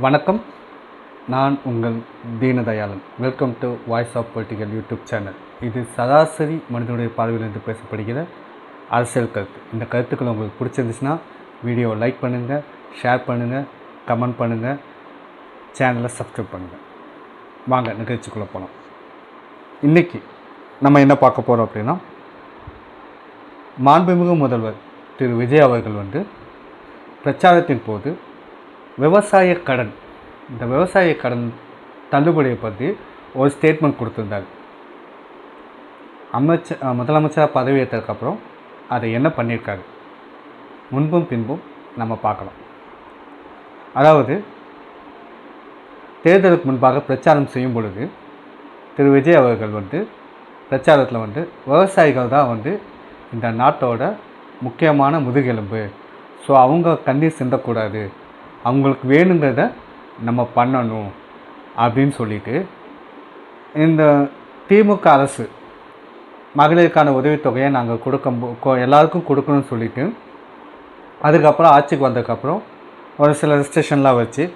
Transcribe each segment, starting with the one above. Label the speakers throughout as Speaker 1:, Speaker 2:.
Speaker 1: வணக்கம். நான் உங்கள் Deenadayalan. Welcome to voice of political YouTube channel. இது சராசரி மனிதனுடைய பார்வையிலிருந்து பேசப்படுகிற அரசியல் கருத்து. இந்த கருத்துக்கள் உங்களுக்கு பிடிச்சிருந்துச்சுன்னா வீடியோவை லைக் பண்ணுங்கள், ஷேர் பண்ணுங்கள், கமெண்ட் பண்ணுங்கள், சேனலை சப்ஸ்கிரைப் பண்ணுங்கள். வாங்க நிகழ்ச்சிக்குள்ளே போகலாம். இன்றைக்கி நம்ம என்ன பார்க்க போகிறோம் அப்படின்னா, மாண்புமிகு முதல்வர் திரு விஜய் அவர்கள் பிரச்சாரத்தின் போது விவசாய கடன், இந்த விவசாய கடன் தள்ளுபடியை பற்றி ஒரு ஸ்டேட்மெண்ட் கொடுத்துருந்தார். முதலமைச்சராக பதவியேற்றதுக்கப்புறம் அதை என்ன பண்ணியிருக்காரு, முன்பும் பின்பும் நம்ம பார்க்கலாம். அதாவது தேர்தலுக்கு முன்பாக பிரச்சாரம் செய்யும் பொழுது திரு விஜய் அவர்கள் பிரச்சாரத்தில் விவசாயிகள் தான் இந்த நாட்டோட முக்கியமான முதுகெலும்பு, ஸோ அவங்க கண்ணீர் சிந்தக்கூடாது, அவங்களுக்கு வேணுங்கிறத நம்ம பண்ணணும் அப்படின்னு சொல்லிட்டு, இந்த திமுக அரசு மகளிருக்கான உதவித்தொகையை நாங்கள் எல்லாருக்கும் கொடுக்கணும்னு சொல்லிட்டு, அதுக்கப்புறம் ஆட்சிக்கு வந்ததுக்கப்புறம் ஒரு சில ரெஸ்ட்ரிக்ஷன்லாம் வச்சு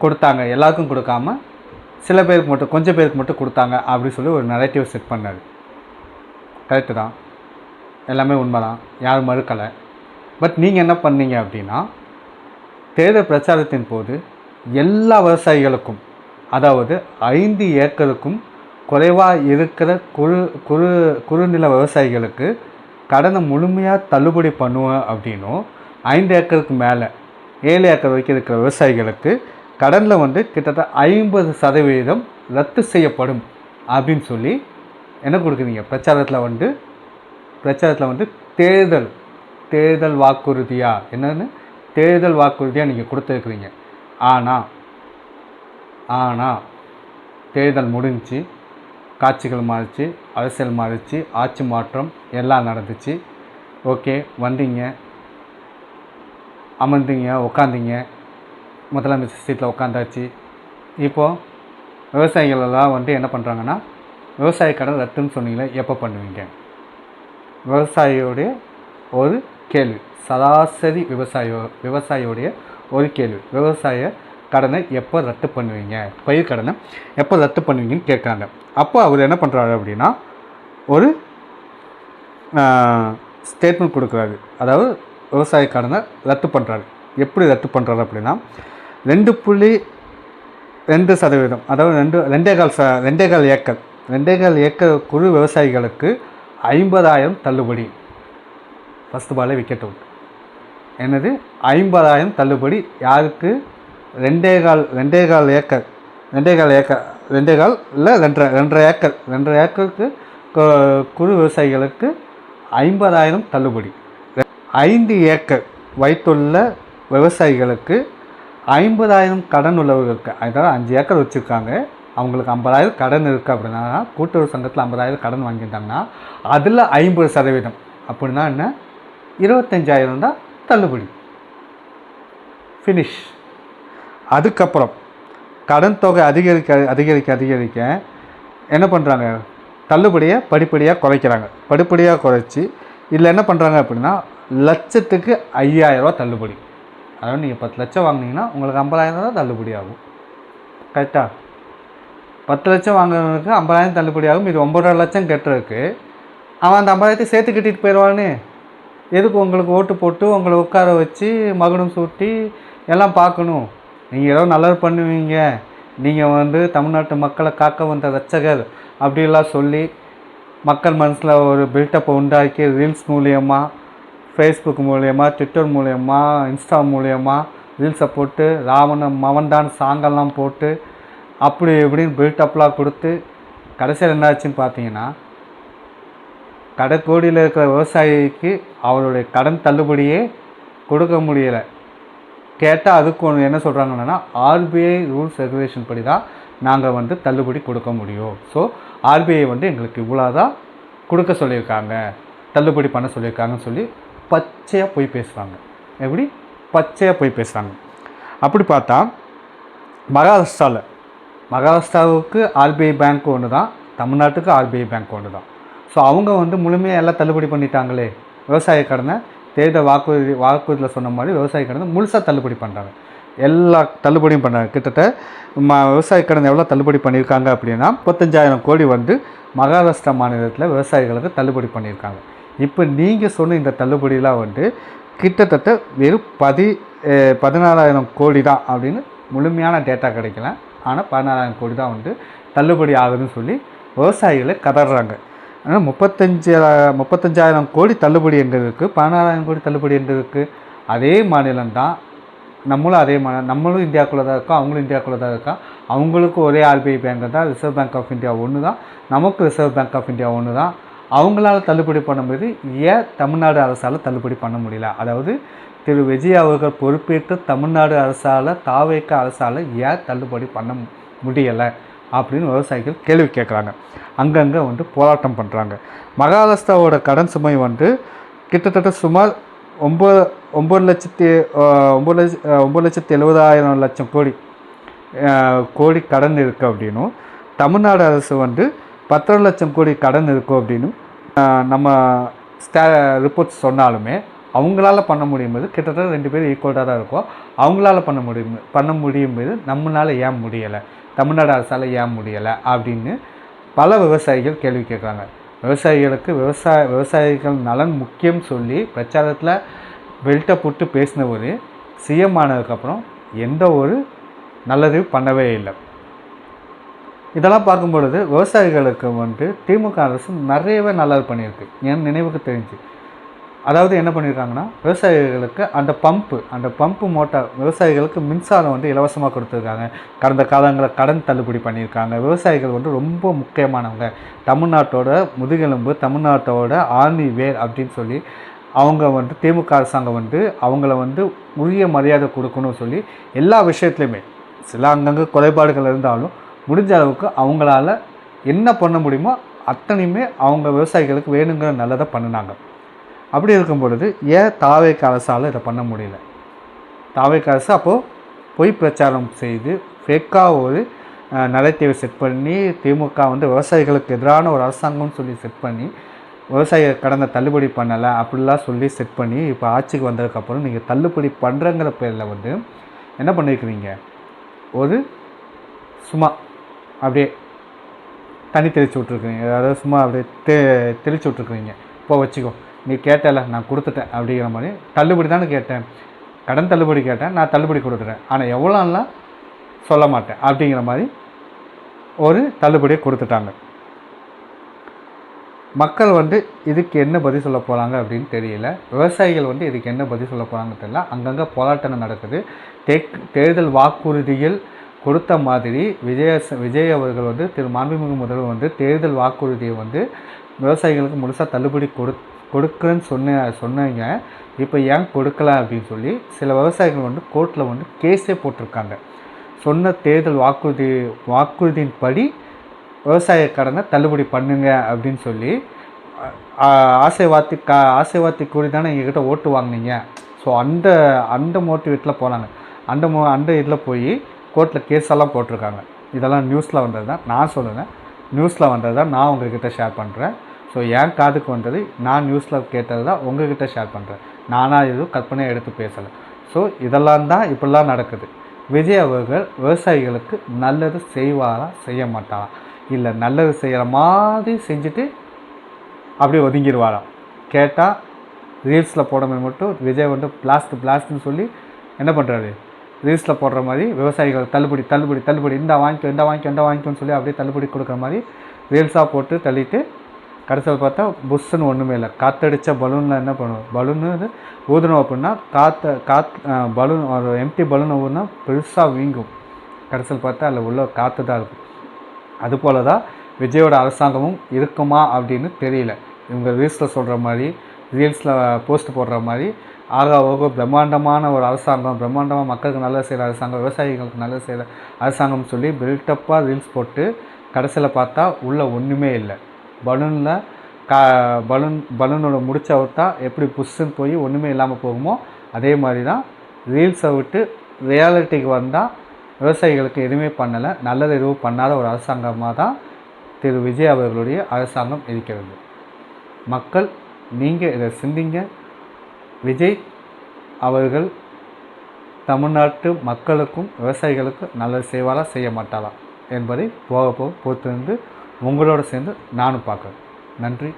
Speaker 1: கொடுத்தாங்க. எல்லாருக்கும் கொடுக்காம சில பேருக்கு மட்டும், கொஞ்சம் பேருக்கு மட்டும் கொடுத்தாங்க அப்படின்னு சொல்லி ஒரு நரேட்டிவ் செட் பண்ணார். கரெக்டு தான், எல்லாமே உண்மை தான், யாரும் மறுக்கலை. பட் நீங்கள் என்ன பண்ணீங்க அப்படின்னா, தேர்தல் பிரச்சாரத்தின் போது எல்லா விவசாயிகளுக்கும், அதாவது 5 ஏக்கருக்கும் குறைவாக இருக்கிற குறுநில விவசாயிகளுக்கு கடனை முழுமையாக தள்ளுபடி பண்ணுவேன் அப்படின்னும், 5 ஏக்கருக்கு மேலே 7 ஏக்கர் வரைக்கும் இருக்கிற விவசாயிகளுக்கு கடனில் கிட்டத்தட்ட 50% ரத்து செய்யப்படும் அப்படின்னு சொல்லி என்ன கொடுக்குறீங்க பிரச்சாரத்தில் தேர்தல் வாக்குறுதியாக என்னென்னு தேர்தல் வாக்குறுதியாக நீங்கள் கொடுத்துருக்குறீங்க. ஆனால் தேர்தல் முடிஞ்சு, காட்சிகள் மாறிச்சு, அரசியல் மாறிச்சு, ஆட்சி மாற்றம் எல்லாம் நடந்துச்சு. ஓகே, வந்தீங்க, அமர்ந்தீங்க, உட்காந்தீங்க, முதலமைச்சர் சீட்டில் உட்காந்தாச்சு. இப்போது விவசாயிகள் எல்லாம் என்ன பண்ணுறாங்கன்னா, விவசாய கடன் ரத்துன்னு சொன்னீங்களே, எப்போ பண்ணுவீங்க? விவசாயியோடைய ஒரு கேள்வி, சராசரி விவசாயியோடைய ஒரு கேள்வி, விவசாய கடனை எப்போ ரத்து பண்ணுவீங்க, பயிர் கடனை எப்போ ரத்து பண்ணுவீங்கன்னு கேட்குறாங்க. அப்போ அவர் என்ன பண்ணுறாரு அப்படின்னா, ஒரு ஸ்டேட்மெண்ட் கொடுக்குறாரு. அதாவது விவசாய கடனை ரத்து பண்ணுறாரு. எப்படி ரத்து பண்ணுறாரு அப்படின்னா, 2.2%, அதாவது 2.25 ஏக்கர் குறு விவசாயிகளுக்கு 50,000 தள்ளுபடி. ஃபஸ்ட்டு பாலே விக்கெட் அவுட். என்னது 50,000 தள்ளுபடி? யாருக்கு? 2.25 ஏக்கர், 2.5 இல்லை 2.5 ஏக்கர், 2.5 ஏக்கருக்கு குறு விவசாயிகளுக்கு 50,000 தள்ளுபடி. 5 ஏக்கர் வைத்துள்ள விவசாயிகளுக்கு 50,000 கடன் உள்ளவர்களுக்கு, அதாவது 5 ஏக்கர் வச்சுருக்காங்க, அவங்களுக்கு 50,000 கடன் இருக்குது அப்படின்னா, கூட்டுறவு சங்கத்தில் 50,000 கடன் வாங்கியிருந்தாங்கன்னா அதில் 50% அப்படின்னா என்ன, 25,000 தான் தள்ளுபடி. ஃபினிஷ். அதுக்கப்புறம் கடன் தொகை அதிகரிக்க என்ன பண்ணுறாங்க, தள்ளுபடியை படிப்படியாக குறைக்கிறாங்க. படிப்படியாக குறைச்சி இதில் என்ன பண்ணுறாங்க அப்படின்னா, லட்சத்துக்கு 5,000 தள்ளுபடி. அதாவது நீங்கள் 10 லட்சம் வாங்கினீங்கன்னா உங்களுக்கு 50,000 தான் தள்ளுபடி ஆகும். கரெக்டாக? 10 லட்சம் வாங்குறவனுக்கு 50,000 தள்ளுபடி ஆகும். இது 9.5 லட்சம் கட்டுறதுக்கு அவன் அந்த 50,000 சேர்த்து கட்டிட்டு போயிடுவான்னு. எதுக்கு உங்களுக்கு ஓட்டு போட்டு உங்களை உட்கார வச்சு மகுடம் சூட்டி எல்லாம் பார்க்கணும்? நீங்கள் ஏதோ நல்லது பண்ணுவீங்க, நீங்கள் தமிழ்நாட்டு மக்களை காக்க வந்த ரட்சகர் அப்படிலாம் சொல்லி மக்கள் மனசில் ஒரு பில்டப்பை உண்டாக்கி ரீல்ஸ் மூலியமாக, ஃபேஸ்புக் மூலியமாக, ட்விட்டர் மூலியமாக, இன்ஸ்டா மூலியமாக ரீல்ஸை போட்டு மவன்தான் சாங்கெல்லாம் போட்டு அப்படி இப்படின்னு பில்டப்லாம் கொடுத்து கடைசியில் என்னாச்சுன்னு பார்த்தீங்கன்னா, கடைக்கோடியில் இருக்கிற விவசாயிக்கு அவருடைய கடன் தள்ளுபடியே கொடுக்க முடியலை. கேட்டால் அதுக்கு ஒன்று என்ன சொல்கிறாங்கன்னா, ஆர்பிஐ ரூல்ஸ் ரெகுலேஷன் படி தான் நாங்கள் தள்ளுபடி கொடுக்க முடியும். ஸோ ஆர்பிஐ எங்களுக்கு இவ்வளோ தான் கொடுக்க சொல்லியிருக்காங்க, தள்ளுபடி பண்ண சொல்லியிருக்காங்கன்னு சொல்லி பச்சையாக போய் பேசுகிறாங்க. எப்படி பச்சையாக போய் பேசுகிறாங்க? அப்படி பார்த்தா மகாராஷ்டிராவுக்கு ஆர்பிஐ பேங்க் ஒன்று தான், தமிழ்நாட்டுக்கு ஆர்பிஐ பேங்க் ஒன்று தான். ஸோ அவங்க முழுமையாக எல்லாம் தள்ளுபடி பண்ணிட்டாங்களே விவசாய கடனை. தேர்தல் வாக்குறுதியில் சொன்ன மாதிரி விவசாய கடனை முழுசாக தள்ளுபடி பண்ணுறாங்க. எல்லா தள்ளுபடியும் பண்ணாங்க. கிட்டத்தட்ட விவசாய கடன் எவ்வளோ தள்ளுபடி பண்ணியிருக்காங்க அப்படின்னா 35,000 கோடி வந்து மகாராஷ்டிரா மாநிலத்தில் விவசாயிகளுக்கு தள்ளுபடி பண்ணியிருக்காங்க. இப்போ நீங்கள் சொன்ன இந்த தள்ளுபடியெலாம் வந்து கிட்டத்தட்ட வெறும் 14,000 கோடி தான் அப்படின்னு முழுமையான டேட்டா கிடைக்கல. ஆனால் 14,000 கோடி தான் வந்து தள்ளுபடி ஆகுதுன்னு சொல்லி விவசாயிகளை கதறாங்க. ஆனால் 35,000 கோடி தள்ளுபடி எங்கே இருக்குது, 14,000 கோடி தள்ளுபடி எங்கே இருக்குது? அதே மாநிலம்தான், நம்மளும் இந்தியாவுக்குள்ளே தான் இருக்கோம், அவங்களும் இந்தியாவுக்குள்ளே தான் இருக்கோம். அவங்களுக்கும் ஒரே RBI பேங்க் தான், ரிசர்வ் பேங்க் ஆஃப் இந்தியா ஒன்று தான், நமக்கு ரிசர்வ் பேங்க் ஆஃப் இந்தியா ஒன்று தான். அவங்களால தள்ளுபடி பண்ணும்போது ஏன் தமிழ்நாடு அரசால் தள்ளுபடி பண்ண முடியல? அதாவது திரு விஜய் அவர்கள் பொறுப்பேற்று தமிழ்நாடு அரசால் தாவேக அரசால் ஏன் தள்ளுபடி பண்ண முடியலை அப்படின்னு விவசாயிகள் கேள்வி கேட்குறாங்க. அங்கங்கே வந்து போராட்டம் பண்ணுறாங்க. மகாராஷ்டிராவோட கடன் சுமை வந்து கிட்டத்தட்ட சுமார் 9,70,000 கோடி கடன் இருக்குது அப்படின்னும், தமிழ்நாடு அரசு வந்து 10 லட்சம் கோடி கடன் இருக்கும் அப்படின்னு நம்ம ரிப்போர்ட்ஸ் சொன்னாலுமே அவங்களால பண்ண முடியும்போது கிட்டத்தட்ட 2 பேரும் ஈக்குவலாக தான் இருக்கும். அவங்களால பண்ண முடியும்போது நம்மளால் ஏன் முடியலை, தமிழ்நாடு அரசால் ஏன் முடியலை அப்படின்னு பல விவசாயிகள் கேள்வி கேட்குறாங்க. விவசாயிகளுக்கு விவசாயிகள் நலன் முக்கியம் சொல்லி பிரச்சாரத்தில் பெல்ட்டை போட்டு பேசினவர் சிஎம் ஆனதுக்கப்புறம் எந்த ஒரு நல்லதையும் பண்ணவே இல்லை. இதெல்லாம் பார்க்கும் பொழுது விவசாயிகளுக்கு வந்து திமுக அரசு நிறையவே நல்லது பண்ணியிருக்கு. என் நினைவுக்கு தெரிஞ்சு, அதாவது என்ன பண்ணியிருக்காங்கன்னா, விவசாயிகளுக்கு அந்த பம்பு மோட்டார், விவசாயிகளுக்கு மின்சாரம் வந்து இலவசமாக கொடுத்துருக்காங்க. கடந்த காலங்களில் கடன் தள்ளுபடி பண்ணியிருக்காங்க. விவசாயிகள் வந்து ரொம்ப முக்கியமானவங்க, தமிழ்நாட்டோட முதுகெலும்பு, தமிழ்நாட்டோட ஆணி வேர் அப்படின்னு சொல்லி அவங்க வந்து திமுக அரசாங்கம் வந்து அவங்கள வந்து உரிய மரியாதை கொடுக்கணும்னு சொல்லி எல்லா விஷயத்துலையுமே, சில அங்கங்கே குறைபாடுகள் இருந்தாலும் முடிஞ்ச அளவுக்கு அவங்களால என்ன பண்ண முடியுமோ அத்தனையுமே அவங்க விவசாயிகளுக்கு வேணுங்கிற நல்லதை பண்ணினாங்க. அப்படி இருக்கும் பொழுது ஏன் தாவேக அரசால் இதை பண்ண முடியல? தாவேக அரசு அப்போது பொய் பிரச்சாரம் செய்து ஃபேக்காக ஒரு நரேட்டிவை செட் பண்ணி, திமுக வந்து விவசாயிகளுக்கு எதிரான ஒரு அரசாங்கம்னு சொல்லி செட் பண்ணி, விவசாய கடனை தள்ளுபடி பண்ணலை அப்படிலாம் சொல்லி செட் பண்ணி இப்போ ஆட்சிக்கு வந்ததுக்கப்புறம் நீங்கள் தள்ளுபடி பண்ணுறங்கிற பேரில் வந்து என்ன பண்ணியிருக்கிறீங்க, ஒரு சும்மா அப்படியே தண்ணி தெளித்து விட்ருக்குறீங்க. அதாவது சும்மா அப்படியே தெளித்து விட்ருக்குறீங்க. இப்போ வச்சுக்கோ, நீ கேட்டல நான் கொடுத்துட்டேன் அப்படிங்கிற மாதிரி. தள்ளுபடி தானே கேட்டேன், கடன் தள்ளுபடி கேட்டேன், நான் தள்ளுபடி கொடுத்துட்டேன், ஆனால் எவ்வளோலாம் சொல்ல மாட்டேன் அப்படிங்கிற மாதிரி ஒரு தள்ளுபடியை கொடுத்துட்டாங்க. மக்கள் வந்து இதுக்கு என்ன பதில் சொல்ல போகிறாங்க அப்படின்னு தெரியல. விவசாயிகள் வந்து இதுக்கு என்ன பதில் சொல்ல போகிறாங்கன்னு தெரியல. அங்கங்கே போராட்டம் நடக்குது. தேர்தல் வாக்குறுதிகள் கொடுத்த மாதிரி விஜய் அவர்கள் வந்து மாண்புமிகு முதல்வர் வந்து தேர்தல் வாக்குறுதியை வந்து விவசாயிகளுக்கு முழுசாக தள்ளுபடி கொடுக்குறேன்னு சொன்னீங்க. இப்போ ஏன் கொடுக்கல அப்படின்னு சொல்லி சில விவசாயிகள் வந்து கோர்ட்டில் வந்து கேஸே போட்டிருக்காங்க. சொன்ன தேர்தல் வாக்குறுதியின் படி விவசாய கடனை தள்ளுபடி பண்ணுங்க அப்படின்னு சொல்லி ஆசைவாத்தி கூறி தானே எங்ககிட்ட ஓட்டு வாங்கினீங்க. ஸோ அந்த மோட்டிவேட்டில் போனாங்க. அந்த இதில் போய் கோர்ட்டில் கேஸெல்லாம் போட்டிருக்காங்க. இதெல்லாம் நியூஸில் வந்தது தான், நான் சொல்லுவேன், நியூஸில் வந்தது தான் நான் உங்கள்கிட்ட ஷேர் பண்ணுறேன். ஸோ என் காதுக்கு வந்தது, நான் நியூஸில் கேட்டது தான் உங்கள்கிட்ட ஷேர் பண்ணுறேன். நானாக எதுவும் கற்பனையை எடுத்து பேசலை. ஸோ இதெல்லாம் தான் இப்படிலாம் நடக்குது. விஜய் அவர்கள் விவசாயிகளுக்கு நல்லது செய்வாரா செய்ய மாட்டாரா, இல்லை நல்லது செய்கிற மாதிரி செஞ்சுட்டு அப்படியே ஒதுங்கிடுவாரா? கேட்டால் ரீல்ஸில் போடும்போது மட்டும் விஜய் வந்து பிளாஸ்ட்னு சொல்லி என்ன பண்ணுறாரு, ரீல்ஸில் போடுற மாதிரி விவசாயிகள் தள்ளுபடி இந்த வாங்கிக்கோன்னு சொல்லி அப்படியே தள்ளுபடி கொடுக்குற மாதிரி ரீல்ஸாக போட்டு தள்ளிட்டு கடைசியில் பார்த்தா புஷ்ஷுன்னு ஒன்றுமே இல்லை. காற்றடித்த பலூனில் என்ன பண்ணுவோம், பலூனு ஊதுனோம் அப்படின்னா பலூன் ஒரு எம்டி பலூனை ஊதுனா பெருசாக வீங்கும். கடைசியில் பார்த்தா அதில் உள்ள காற்று தான் இருக்கும். அதுபோல் தான் விஜயோட அரசாங்கமும் இருக்குமா அப்படின்னு தெரியல. இவங்க ரீல்ஸில் சொல்கிற மாதிரி, ரீல்ஸில் போஸ்ட் போடுற மாதிரி பிரம்மாண்டமான ஒரு அரசாங்கம், பிரம்மாண்டமாக மக்களுக்கு நல்லது செய்கிற அரசாங்கம், விவசாயிகளுக்கு நல்லது செய்கிற அரசாங்கம்னு சொல்லி பில்டப்பாக ரீல்ஸ் போட்டு கடைசியில் பார்த்தா உள்ளே ஒன்றுமே இல்லை. பலூனோட முடிச்ச அவுத்தா எப்படி புஷ்ஷுன்னு போய் ஒன்றுமே இல்லாமல் போகுமோ அதே மாதிரி தான் ரீல்ஸை விட்டு ரியாலிட்டிக்கு வந்தால் விவசாயிகளுக்கு எதுவுமே பண்ணலை, நல்லது எதுவும் பண்ணாத ஒரு அரசாங்கமாக தான் திரு விஜய் அவர்களுடைய அரசாங்கம் இருக்கிறது. மக்கள் நீங்கள் இதை சிந்திங்க. விஜய் அவர்கள் தமிழ்நாட்டு மக்களுக்கும் விவசாயிகளுக்கும் நல்லது செய்வாளா செய்ய மாட்டாளா என்பதை போக போக பொறுத்திருந்து உங்களோட சேர்ந்து நானும் பார்க்குறேன். நன்றி.